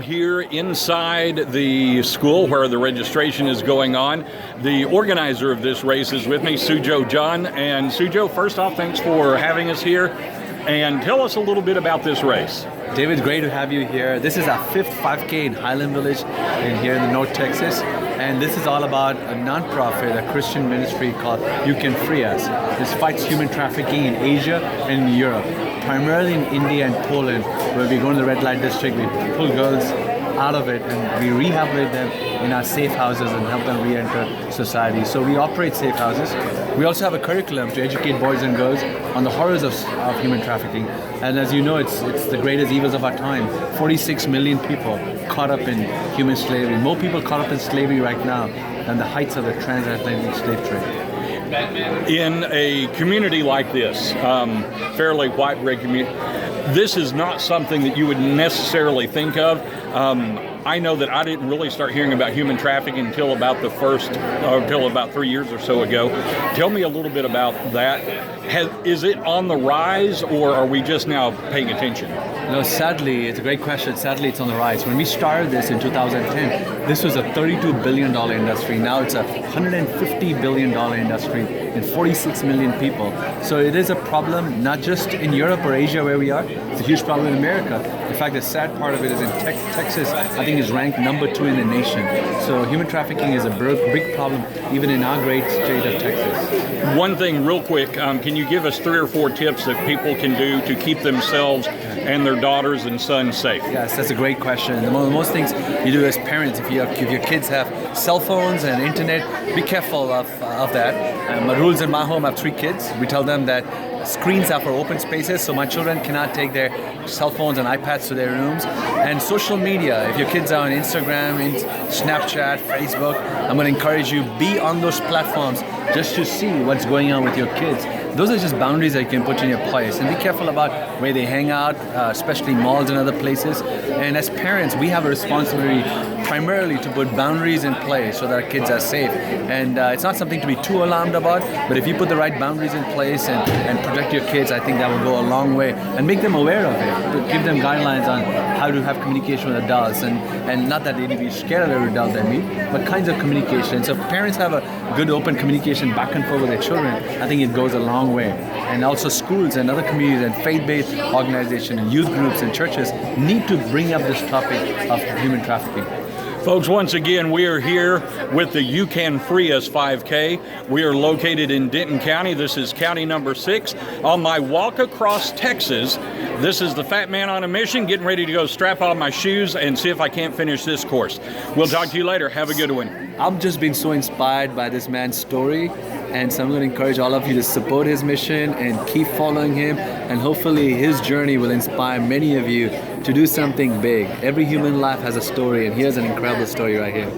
Here inside the school where the registration is going on. The organizer of this race is with me, Sujo John. And Sujo, first off, thanks for having us here. And tell us a little bit about this race. David, great to have you here. This is our 5th 5K in Highland Village here in the North Texas. And this is all about a non-profit, a Christian ministry called You Can Free Us. This fights human trafficking in Asia and in Europe, primarily in India and Poland, where we go in the red light district, we pull girls out of it and we rehabilitate them in our safe houses and help them re-enter society. So we operate safe houses. We also have a curriculum to educate boys and girls on the horrors of human trafficking. And as you know, it's the greatest evils of our time. 46 million people caught up in human slavery. More people caught up in slavery right now than the heights of the transatlantic slave trade. In a community like this, fairly white bread community, this is not something that you would necessarily think of. I know that I didn't really start hearing about human trafficking until about until about 3 years or so ago. Tell me a little bit about that. Is it on the rise, or are we just now paying attention? No, sadly, it's a great question. Sadly, it's on the rise. When we started this in 2010, this was a $32 billion industry. Now it's a $150 billion industry and 46 million people. So it is a problem, not just in Europe or Asia where we are. It's a huge problem in America. In fact, the sad part of it is in Texas, I think is ranked number 2 in the nation. So human trafficking is a big problem, even in our great state of Texas. One thing real quick, can you give us 3 or 4 tips that people can do to keep themselves and their daughters and sons safe? Yes, that's a great question. The most things you do as parents, if your kids have cell phones and internet, be careful of that. My rules in my home, I have 3 kids. We tell them that screens are for open spaces, so my children cannot take their cell phones and iPads to their rooms. And social media, if your kids are on Instagram, Snapchat, Facebook, I'm going to encourage you, be on those platforms just to see what's going on with your kids. Those are just boundaries that you can put in your place. And be careful about where they hang out, especially malls and other places. And as parents, we have a responsibility primarily to put boundaries in place so that our kids are safe. And it's not something to be too alarmed about, but if you put the right boundaries in place and protect your kids, I think that will go a long way. And make them aware of it, to give them guidelines on how to have communication with adults. And not that they need to be scared of every adult they meet, but kinds of communication. So if parents have a good open communication back and forth with their children, I think it goes a long way. And also schools and other communities and faith-based organizations and youth groups and churches need to bring up this topic of human trafficking. Folks, once again, we are here with the You Can Free Us 5K. We are located in Denton County. This is county number 6. On my walk across Texas, this is the Fat Man on a Mission, getting ready to go strap on my shoes and see if I can't finish this course. We'll talk to you later. Have a good one. I've just been so inspired by this man's story, and so I'm going to encourage all of you to support his mission and keep following him, and hopefully his journey will inspire many of you to do something big. Every human life has a story, and here's an incredible story right here.